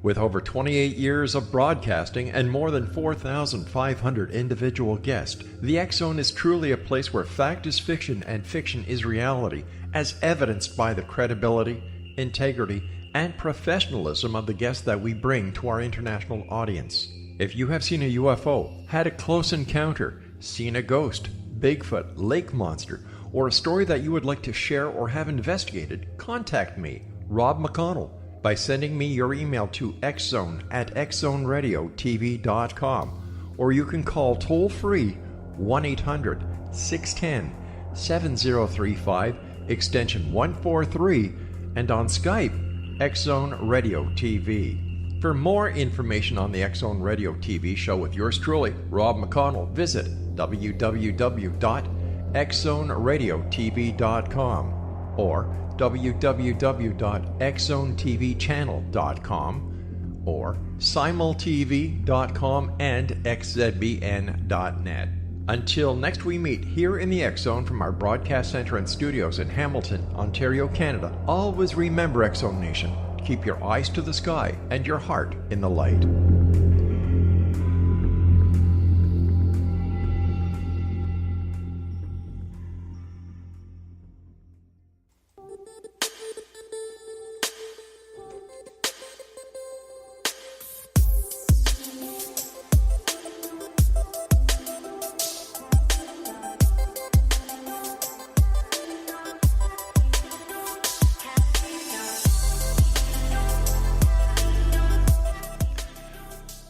With over 28 years of broadcasting and more than 4,500 individual guests, the X Zone is truly a place where fact is fiction and fiction is reality, as evidenced by the credibility, integrity, and professionalism of the guests that we bring to our international audience. If you have seen a UFO, had a close encounter, seen a ghost, Bigfoot, lake monster, or a story that you would like to share or have investigated, contact me, Rob McConnell, by sending me your email to xzone@xzoneradiotv.com, or you can call toll-free 1-800-610-7035, extension 143, and on Skype, X-Zone Radio TV. For more information on the X-Zone Radio TV show with yours truly, Rob McConnell, visit www.xzoneradiotv.com or www.xzonetvchannel.com or simultv.com and xzbn.net. Until next we meet here in the X-Zone from our broadcast center and studios in Hamilton, Ontario, Canada, always remember, X-Zone Nation, keep your eyes to the sky and your heart in the light.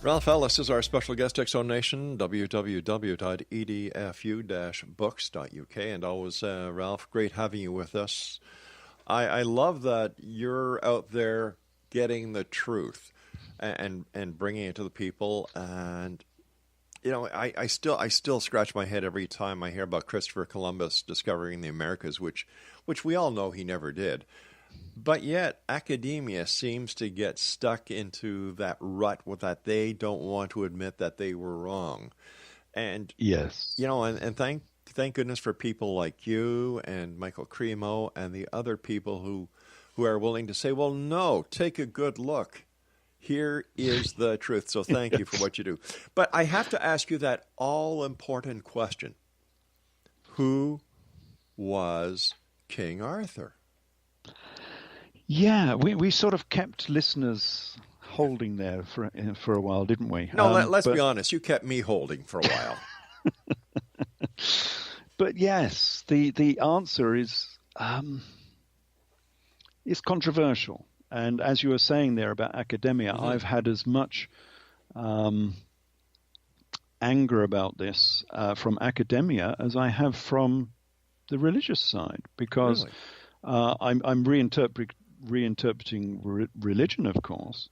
Ralph Ellis is our special guest, X-Zone Nation, www.edfu-books.uk. And always, Ralph, great having you with us. I love that you're out there getting the truth and bringing it to the people. And, you know, I still scratch my head every time I hear about Christopher Columbus discovering the Americas, which we all know he never did. But yet, academia seems to get stuck into that rut with that they don't want to admit that they were wrong. And, yes, you know, and thank goodness for people like you and Michael Cremo and the other people who are willing to say, well, no, take a good look. Here is the truth. So thank you for what you do. But I have to ask you that all-important question. Who was King Arthur? Yeah, we sort of kept listeners holding there for a while, didn't we? No, let's be honest. You kept me holding for a while. But yes, the answer is controversial. And as you were saying there about academia, mm-hmm. I've had as much anger about this from academia as I have from the religious side, because really? I'm reinterpreting religion, of course,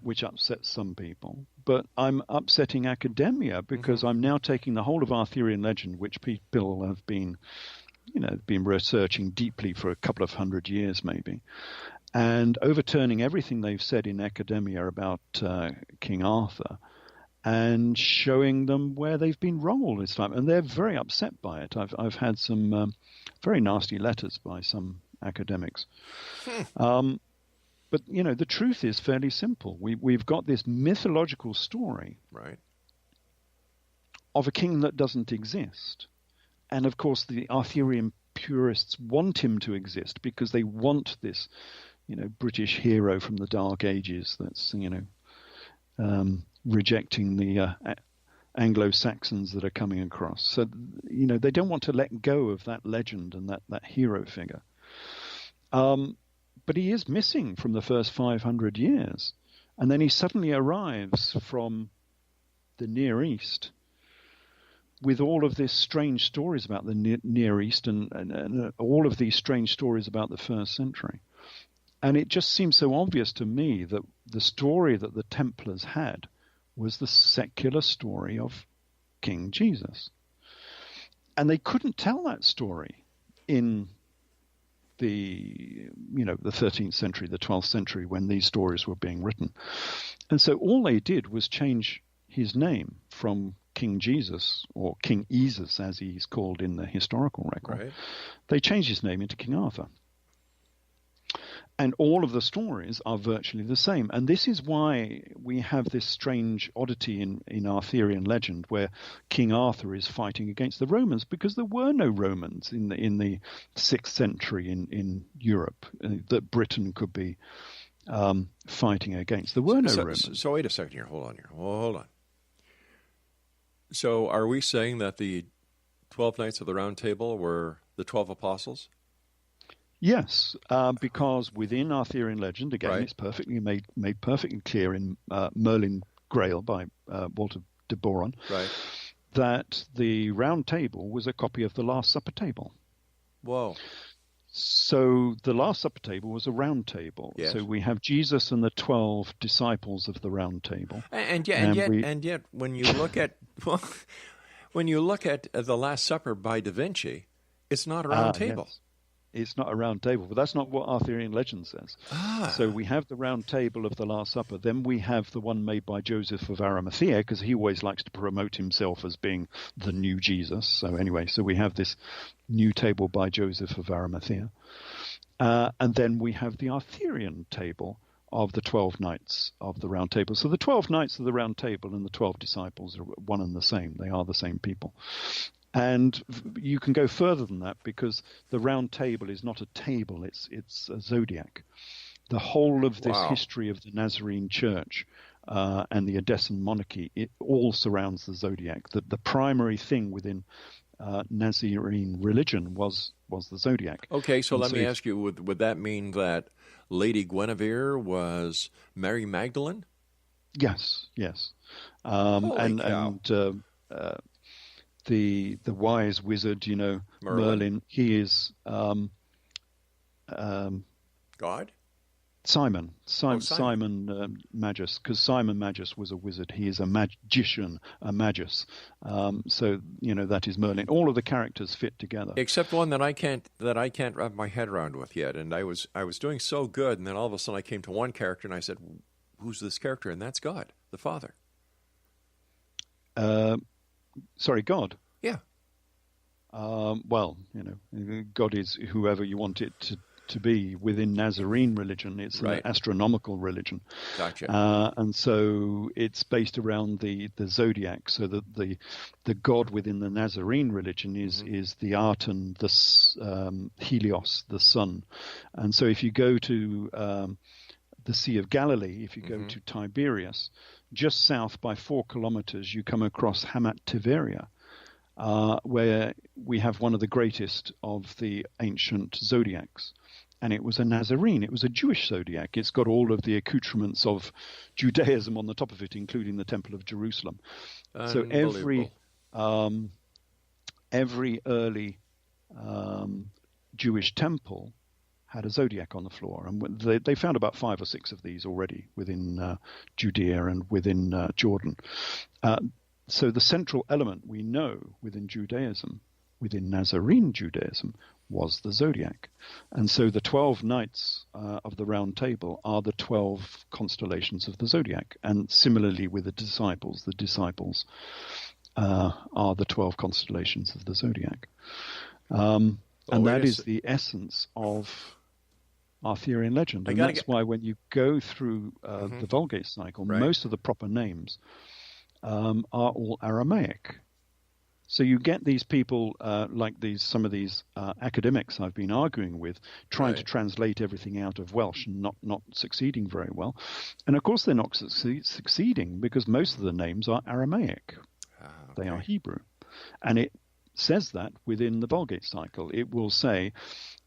which upsets some people. But I'm upsetting academia because mm-hmm. I'm now taking the whole of Arthurian legend, which people have been researching deeply for a couple of 100 years maybe, and overturning everything they've said in academia about King Arthur and showing them where they've been wrong all this time. And they're very upset by it. I've had some very nasty letters by some academics. But, you know, the truth is fairly simple. We've got this mythological story right. of a king that doesn't exist. And, of course, the Arthurian purists want him to exist because they want this, you know, British hero from the Dark Ages that's, you know, rejecting the Anglo-Saxons that are coming across. So, you know, they don't want to let go of that legend and that hero figure. But he is missing from the first 500 years. And then he suddenly arrives from the Near East with all of these strange stories about the Near East and all of these strange stories about the first century. And it just seems so obvious to me that the story that the Templars had was the secular story of King Jesus. And they couldn't tell that story in the 13th century, the 12th century, when these stories were being written. And so all they did was change his name from King Jesus, or King Esus, as he's called in the historical record. Right. They changed his name into King Arthur. And all of the stories are virtually the same. And this is why we have this strange oddity in Arthurian legend where King Arthur is fighting against the Romans, because there were no Romans in the 6th century in Europe that Britain could be fighting against. There were no Romans. So wait a second here. Hold on. So are we saying that the 12 Knights of the Round Table were the 12 apostles? Yes, because within Arthurian legend, again, it's perfectly made perfectly clear in Merlin Grail by Walter de Boron, that the Round Table was a copy of the Last Supper table. Whoa. So the Last Supper table was a round table. Yes. So we have Jesus and the 12 disciples of the Round Table. And yet, when you look at the Last Supper by Da Vinci, it's not a round table. Yes. It's not a round table, but that's not what Arthurian legend says. So we have the Round Table of the Last Supper. Then we have the one made by Joseph of Arimathea, because he always likes to promote himself as being the new Jesus. So anyway, so we have this new table by Joseph of Arimathea. And then we have the Arthurian table of the 12 knights of the Round Table. So the 12 knights of the Round Table and the 12 disciples are one and the same. They are the same people. And you can go further than that, because the Round Table is not a table, it's a zodiac. The whole of this history of the Nazarene Church and the Edessan monarchy, it all surrounds the zodiac. The primary thing within Nazarene religion was the zodiac. Okay, so let me ask you, would that mean that Lady Guinevere was Mary Magdalene? Yes. Holy cow. The wise wizard, Merlin, he is God? Simon Magus, because Simon Magus was a wizard. He is a magician, a magus. So that is Merlin. All of the characters fit together, except one that I can't wrap my head around with yet. And I was doing so good, and then all of a sudden I came to one character, and I said, "Who's this character?" And that's God, the Father. Sorry, God. Yeah. Well, God is whoever you want it to be. Within Nazarene religion, it's an astronomical religion. Gotcha. And so it's based around the zodiac. So that the God within the Nazarene religion is the Aten, the Helios, the sun. And so if you go to the Sea of Galilee, if you go to Tiberias, just south by 4 kilometers, you come across Hamat Tiberia, where we have one of the greatest of the ancient zodiacs. And it was a Nazarene. It was a Jewish zodiac. It's got all of the accoutrements of Judaism on the top of it, including the Temple of Jerusalem. So every early Jewish temple had a zodiac on the floor, and they found about 5 or 6 of these already within Judea and within Jordan. So the central element we know within Judaism, within Nazarene Judaism, was the zodiac. And so the 12 knights of the Round Table are the 12 constellations of the zodiac. And similarly with the disciples are the 12 constellations of the zodiac. And that is the essence of Arthurian legend. And that's why when you go through the Vulgate cycle, most of the proper names are all Aramaic. So you get these people like some of these academics I've been arguing with, trying to translate everything out of Welsh and not succeeding very well. And of course they're not succeeding because most of the names are Aramaic. They are Hebrew. And it says that within the Vulgate cycle. It will say,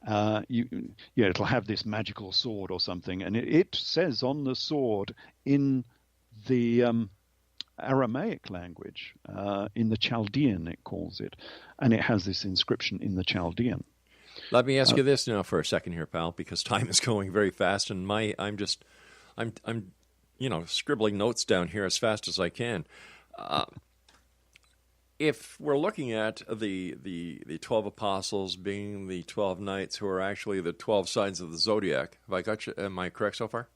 it'll have this magical sword or something, and it says on the sword in the Aramaic language, in the Chaldean it calls it, and it has this inscription in the Chaldean. Let me ask you this now for a second here, pal, because time is going very fast, and I'm scribbling notes down here as fast as I can. If we're looking at the 12 apostles being the 12 knights who are actually the 12 signs of the zodiac, have I got you? Am I correct so far?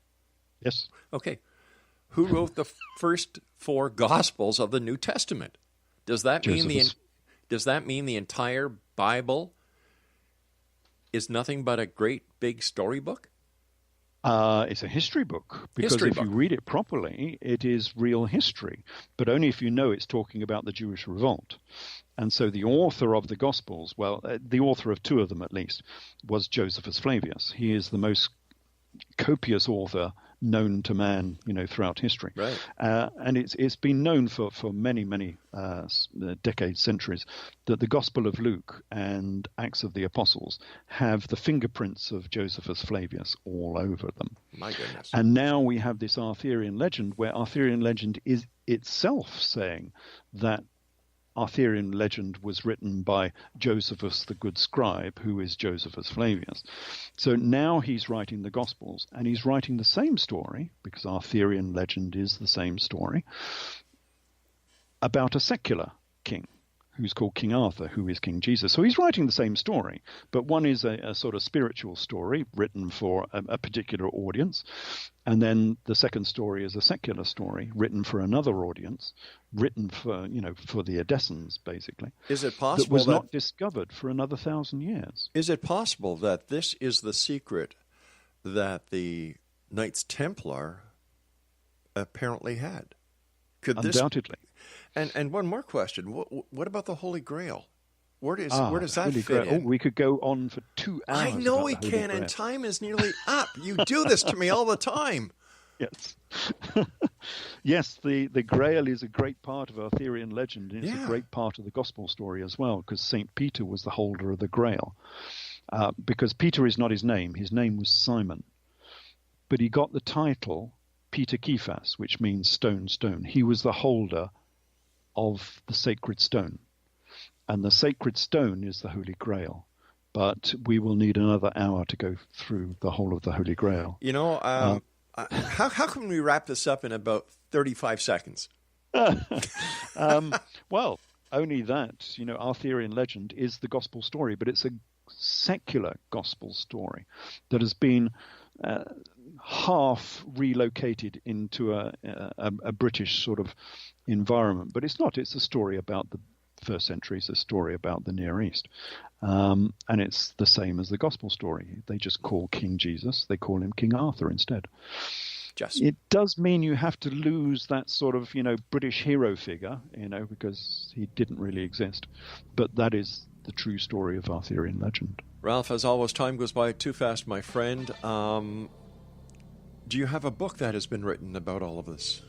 Yes. Okay. Who wrote the first 4 Gospels of the New Testament? Does that mean the entire Bible is nothing but a great big storybook? It's a history book, because if you read it properly, it is real history, but only if you know it's talking about the Jewish revolt. And so the author of the Gospels, the author of 2 of them at least, was Josephus Flavius. He is the most copious author known to man, throughout history. Right. And it's been known for many, many decades, centuries, that the Gospel of Luke and Acts of the Apostles have the fingerprints of Josephus Flavius all over them. My goodness. And now we have this Arthurian legend, where Arthurian legend is itself saying that Arthurian legend was written by Josephus the good scribe, who is Josephus Flavius. So now he's writing the Gospels, and he's writing the same story, because Arthurian legend is the same story, about a secular king who's called King Arthur, who is King Jesus. So he's writing the same story, but one is a sort of spiritual story written for a particular audience, and then the second story is a secular story written for another audience, written for the Edessans, basically. Is it possible that was not discovered for another 1,000 years? Is it possible that this is the secret that the Knights Templar apparently had? Undoubtedly. And one more question: what about the Holy Grail? Where does that fit Grail. in? Oh, we could go on for 2 hours. I know about we the Holy can, Grail. and time is nearly up. You do this to me all the time. Yes. Yes, the Grail is a great part of Arthurian legend, and it's a great part of the Gospel story as well, because St. Peter was the holder of the Grail. Because Peter is not his name was Simon. But he got the title Peter Kephas, which means stone. He was the holder of the sacred stone. And the sacred stone is the Holy Grail. But we will need another hour to go through the whole of the Holy Grail. How can we wrap this up in about 35 seconds? Well, only that, Arthurian legend is the gospel story, but it's a secular gospel story that has been half relocated into a British sort of environment. But it's not. It's a story about the first century. It's a story about the Near East. And it's the same as the gospel story. They just call King Jesus, they call him King Arthur instead. It does mean you have to lose that sort of, British hero figure, because he didn't really exist. But that is the true story of Arthurian legend. Ralph, as always, time goes by too fast, my friend. Do you have a book that has been written about all of this?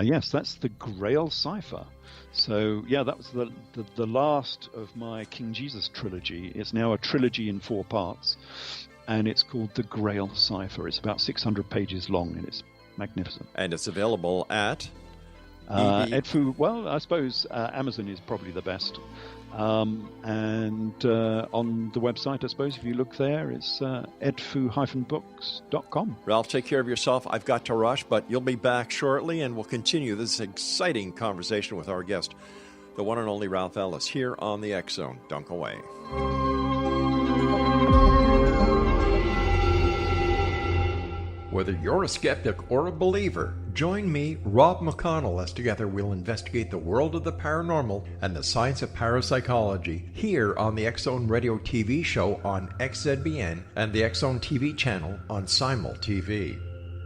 Yes, that's the Grail Cipher. So, that was the last of my King Jesus trilogy. It's now a trilogy in 4 parts, and it's called the Grail Cipher. It's about 600 pages long, and it's magnificent. And it's available at? Edfu. Well, I suppose Amazon is probably the best. And on the website, I suppose, if you look there, it's edfu-books.com. Ralph, take care of yourself. I've got to rush, but you'll be back shortly, and we'll continue this exciting conversation with our guest, the one and only Ralph Ellis, here on the X Zone. Don't go away. Whether you're a skeptic or a believer, join me, Rob McConnell, as together we'll investigate the world of the paranormal and the science of parapsychology here on the X Zone Radio TV show on XZBN and the X Zone TV channel on Simul TV.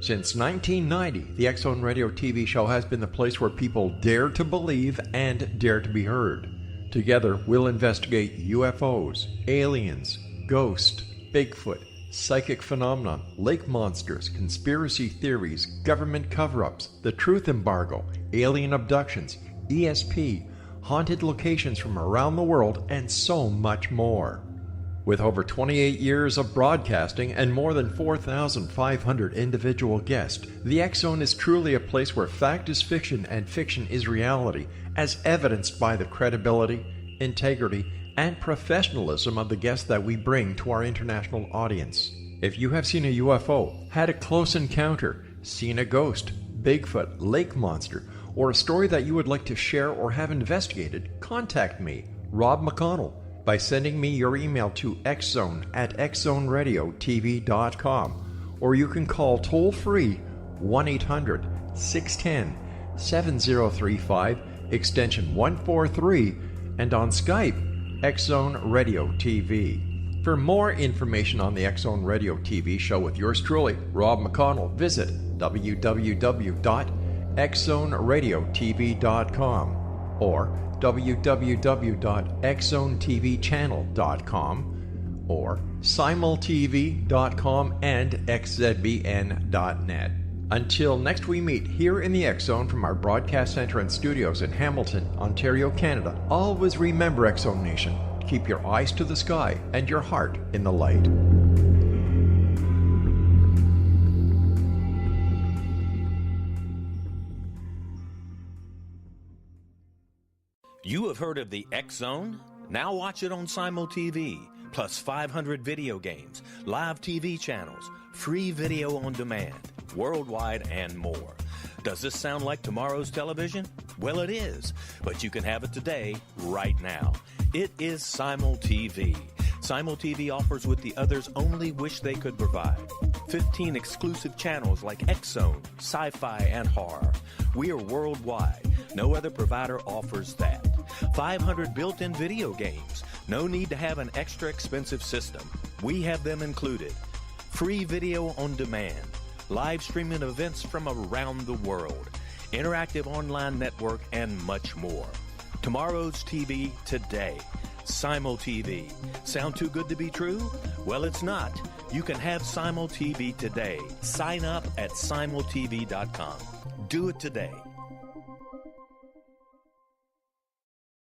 Since 1990, the X Zone Radio TV show has been the place where people dare to believe and dare to be heard. Together, we'll investigate UFOs, aliens, ghosts, Bigfoot, psychic phenomenon, lake monsters, conspiracy theories, government cover-ups, the truth embargo, alien abductions, ESP, haunted locations from around the world, and so much more. With over 28 years of broadcasting and more than 4,500 individual guests, the X Zone is truly a place where fact is fiction and fiction is reality, as evidenced by the credibility, integrity, and professionalism of the guests that we bring to our international audience. If you have seen a UFO, had a close encounter, seen a ghost, Bigfoot, lake monster, or a story that you would like to share or have investigated, contact me, Rob McConnell, by sending me your email to xzone@xzoneradiotv.com, or you can call toll-free 1-800-610-7035, extension 143, and on Skype, X Zone Radio TV. For more information on the X Zone Radio TV show with yours truly, Rob McConnell, visit www.xzoneradiotv.com or www.xzonetvchannel.com or simultv.com and xzbn.net. Until next we meet here in the X Zone from our broadcast center and studios in Hamilton, Ontario, Canada, always remember, X Zone Nation, keep your eyes to the sky and your heart in the light. You have heard of the X Zone? Now watch it on Simul TV, plus 500 video games, live TV channels, free video on demand, worldwide, and more. Does this sound like tomorrow's television? Well, it is, but you can have it today, right now. It is Simul TV. Simul TV offers what the others only wish they could provide. 15 exclusive channels like X Zone, sci-fi, and horror. We are worldwide. No other provider offers that. 500 built-in video games. No need to have an extra expensive system. We have them included. Free video on demand. Live streaming events from around the world. Interactive online network, and much more. Tomorrow's TV today. Simul TV. Sound too good to be true? Well, it's not. You can have Simul TV today. Sign up at simultv.com. Do it today.